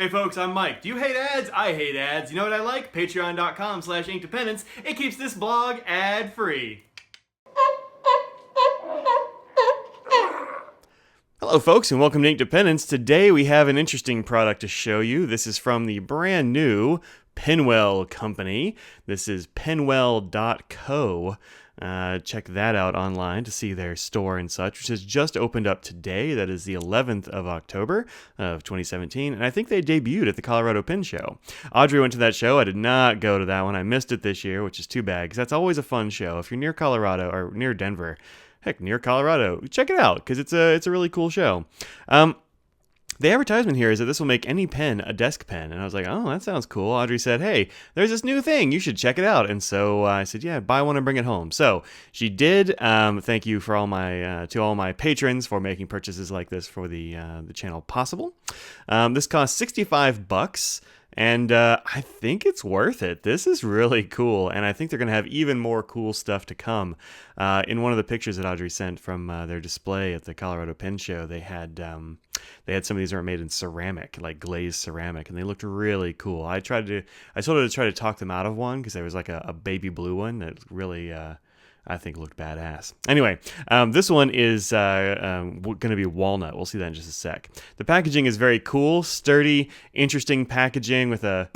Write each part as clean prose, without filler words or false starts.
Hey folks, I'm Mike. Do you hate ads? I hate ads. You know what I like? Patreon.com/Inkdependence. It keeps this blog ad-free. Hello folks and welcome to Inkdependence. Today we have an interesting product to show you. This is from the brand new Penwell company. This is penwell.co. Check that out online to see their store and such, which has just opened up today. That is the 11th of October of 2017, and I think they debuted at the Colorado Pen Show. Audrey went to that show. I did not go to that one. I missed it this year, which is too bad, because that's always a fun show. If you're near Colorado, or near Denver, heck, near Colorado, check it out, because it's a really cool show. The advertisement here is that this will make any pen a desk pen. And I was like, oh, that sounds cool. Audrey said, hey, there's this new thing. You should check it out. And so I said, yeah, buy one and bring it home. So she did. Thank you for all my patrons for making purchases like this for the channel possible. This costs $65. And I think it's worth it. This is really cool, and I think they're going to have even more cool stuff to come. In one of the pictures that Audrey sent from their display at the Colorado Pen Show, they had some of these that were made in ceramic, like glazed ceramic, and they looked really cool. I sort of tried to talk them out of one because there was like a baby blue one that really I think looked badass. Anyway, this one is going to be walnut. We'll see that in just a sec. The packaging is very cool, sturdy, interesting packaging with a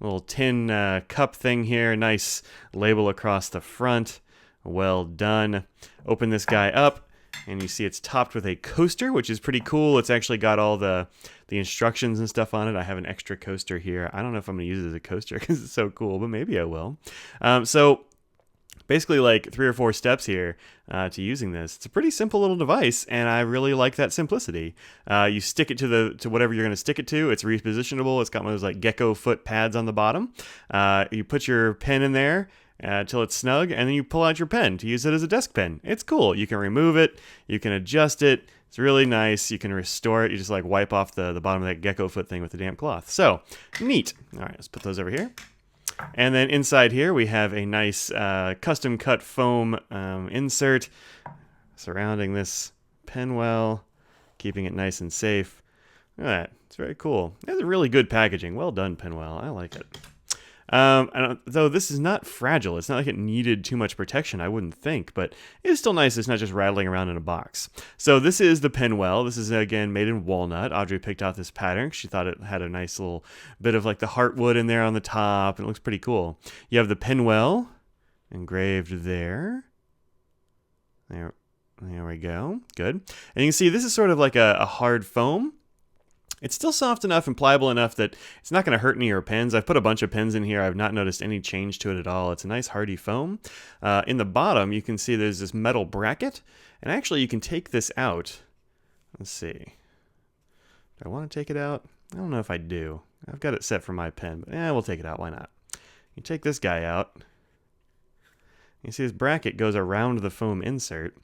little tin cup thing here. Nice label across the front. Well done. Open this guy up, and you see it's topped with a coaster, which is pretty cool. It's actually got all the instructions and stuff on it. I have an extra coaster here. I don't know if I'm going to use it as a coaster because it's so cool, but maybe I will. Basically like 3 or 4 steps here to using this. It's a pretty simple little device, and I really like that simplicity. You stick it to whatever you're going to stick it to. It's repositionable. It's got one of those like gecko foot pads on the bottom. You put your pen in there until it's snug, and then you pull out your pen to use it as a desk pen. It's cool. You can remove it. You can adjust it. It's really nice. You can restore it. You just like wipe off the bottom of that gecko foot thing with the damp cloth. So neat. All right, let's put those over here. And then inside here we have a nice custom cut foam insert surrounding this Penwell, keeping it nice and safe. Look at that. It's very cool. It's a really good packaging. Well done, Penwell. I like it. Though this is not fragile. It's not like it needed too much protection, I wouldn't think, but it's still nice. It's not just rattling around in a box. So this is the Penwell. This is, again, made in walnut. Audrey picked out this pattern. She thought it had a nice little bit of like the heartwood in there on the top, and it looks pretty cool. You have the Penwell engraved there. There we go. Good. And you can see this is sort of like a hard foam. It's still soft enough and pliable enough that it's not going to hurt any of your pens. I've put a bunch of pens in here. I've not noticed any change to it at all. It's a nice hardy foam. In the bottom, you can see there's this metal bracket. And actually, you can take this out. Let's see. Do I want to take it out? I don't know if I do. I've got it set for my pen, but we'll take it out. Why not? You take this guy out. You see this bracket goes around the foam insert.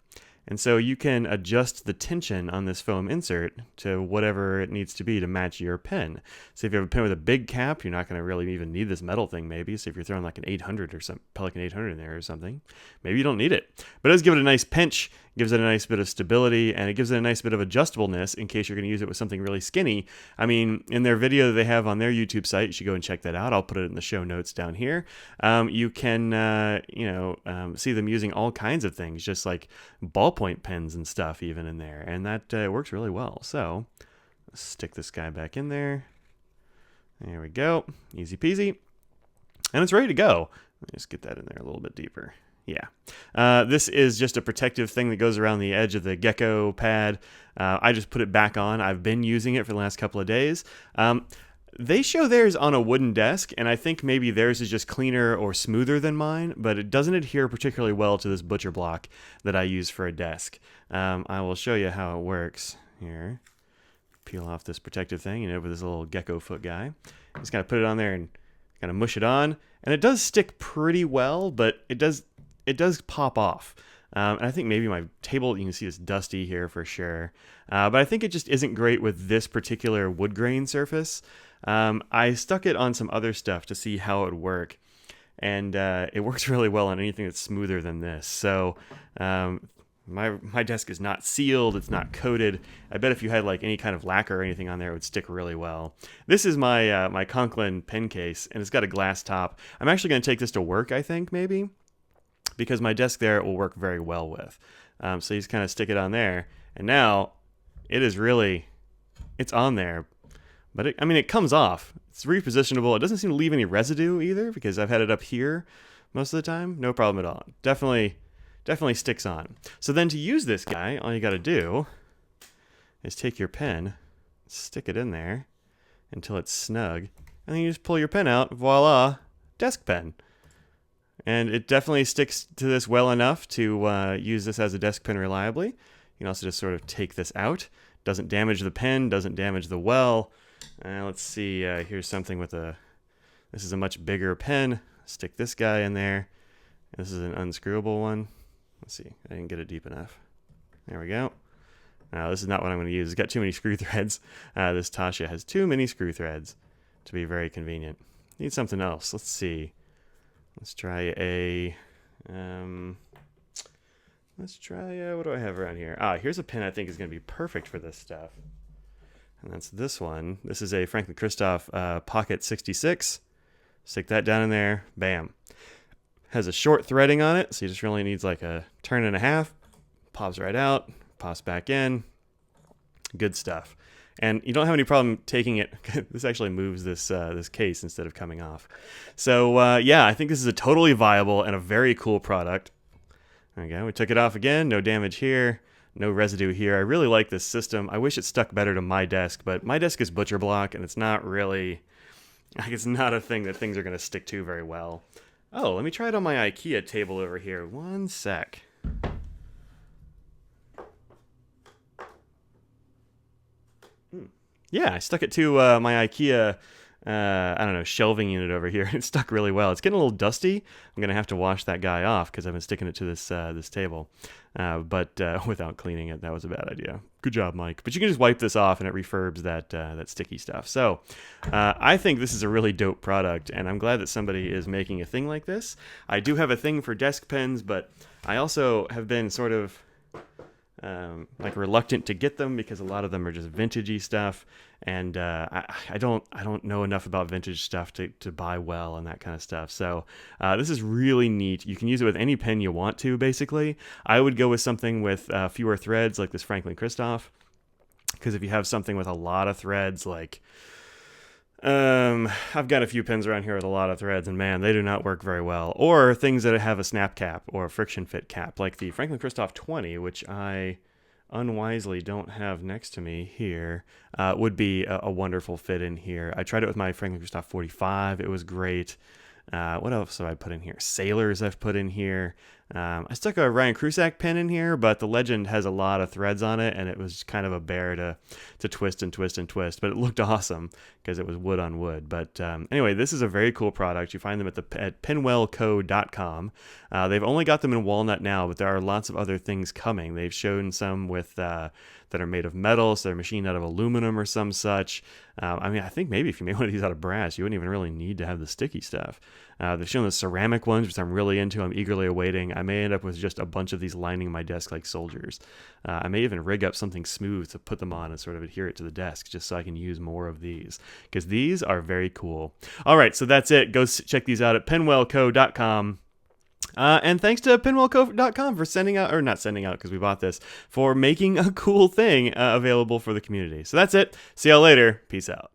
And so you can adjust the tension on this foam insert to whatever it needs to be to match your pen. So if you have a pen with a big cap, you're not going to really even need this metal thing maybe. So if you're throwing like an 800 or some Pelican 800 in there or something, maybe you don't need it. But it does give it a nice pinch, gives it a nice bit of stability, and it gives it a nice bit of adjustableness in case you're going to use it with something really skinny. I mean, in their video that they have on their YouTube site, you should go and check that out. I'll put it in the show notes down here. You can, see them using all kinds of things, just like ballpoint pens and stuff even in there, and that works really well. So let's stick this guy back in there. There we go. Easy peasy. And it's ready to go. Let me just get that in there a little bit deeper. Yeah. This is just a protective thing that goes around the edge of the gecko pad. I just put it back on. I've been using it for the last couple of days. They show theirs on a wooden desk, and I think maybe theirs is just cleaner or smoother than mine, but it doesn't adhere particularly well to this butcher block that I use for a desk. I will show you how it works here. Peel off this protective thing and over this little gecko foot guy. Just kind of put it on there and kind of mush it on, and it does stick pretty well, but it does pop off. And I think maybe my table, you can see it's dusty here for sure. But I think it just isn't great with this particular wood grain surface. I stuck it on some other stuff to see how it would work. And it works really well on anything that's smoother than this. So My desk is not sealed. It's not coated. I bet if you had like any kind of lacquer or anything on there, it would stick really well. This is my my Conklin pen case, and it's got a glass top. I'm actually going to take this to work, I think, maybe, because my desk there it will work very well with. So you just kind of stick it on there, and now it is really, it's on there. But it comes off. It's repositionable. It doesn't seem to leave any residue either, because I've had it up here most of the time. No problem at all. Definitely sticks on. So then to use this guy, all you got to do is take your pen, stick it in there until it's snug, and then you just pull your pen out. Voila, desk pen. And it definitely sticks to this well enough to use this as a desk pen reliably. You can also just sort of take this out. Doesn't damage the pen, doesn't damage the well. Let's see, here's something with this is a much bigger pen. Stick this guy in there. This is an unscrewable one. Let's see, I didn't get it deep enough. There we go. Now this is not what I'm going to use. It's got too many screw threads. This Tasha has too many screw threads to be very convenient. Need something else. Let's see. Let's try what do I have around here? Here's a pen I think is going to be perfect for this stuff. And that's this one. This is a Franklin-Christoph Pocket 66. Stick that down in there. Bam. Has a short threading on it, so you just really needs like a turn and a half. Pops right out, pops back in. Good stuff. And you don't have any problem taking it. This actually moves this case instead of coming off. So yeah, I think this is a totally viable and a very cool product. There we go. We took it off again. No damage here. No residue here. I really like this system. I wish it stuck better to my desk, but my desk is butcher block, and it's not really, it's not a thing that things are going to stick to very well. Oh, let me try it on my IKEA table over here. One sec. Yeah, I stuck it to my IKEA, I don't know, shelving unit over here. It stuck really well. It's getting a little dusty. I'm going to have to wash that guy off because I've been sticking it to this table. But without cleaning it, that was a bad idea. Good job, Mike. But you can just wipe this off and it refurbs that sticky stuff. So I think this is a really dope product, and I'm glad that somebody is making a thing like this. I do have a thing for desk pens, but I also have been sort of like reluctant to get them because a lot of them are just vintagey stuff, and I don't know enough about vintage stuff to buy well and that kind of stuff. So this is really neat. You can use it with any pen you want to, basically. I would go with something with fewer threads like this Franklin-Christoph, because if you have something with a lot of threads, like I've got a few pens around here with a lot of threads, and man, they do not work very well. Or things that have a snap cap or a friction fit cap, like the Franklin-Christoph 20, which I unwisely don't have next to me here, would be a wonderful fit in here. I tried it with my Franklin-Christoph 45. It was great. What else have I put in here? Sailors I've put in here. I stuck a Ryan Krusak pen in here, but the Legend has a lot of threads on it, and it was kind of a bear to twist and twist and twist, but it looked awesome because it was wood on wood. But anyway, this is a very cool product. You find them at penwellco.com. They've only got them in walnut now, but there are lots of other things coming. They've shown some with that are made of metal, so they're machined out of aluminum or some such. I mean, I think maybe if you made one of these out of brass, you wouldn't even really need to have the sticky stuff. They've shown the ceramic ones, which I'm really into. I'm eagerly awaiting. I may end up with just a bunch of these lining my desk like soldiers. I may even rig up something smooth to put them on and sort of adhere it to the desk just so I can use more of these, because these are very cool. All right, so that's it. Go check these out at penwellco.com. And thanks to penwellco.com for sending out, or not sending out because we bought this, for making a cool thing available for the community. So that's it. See y'all later. Peace out.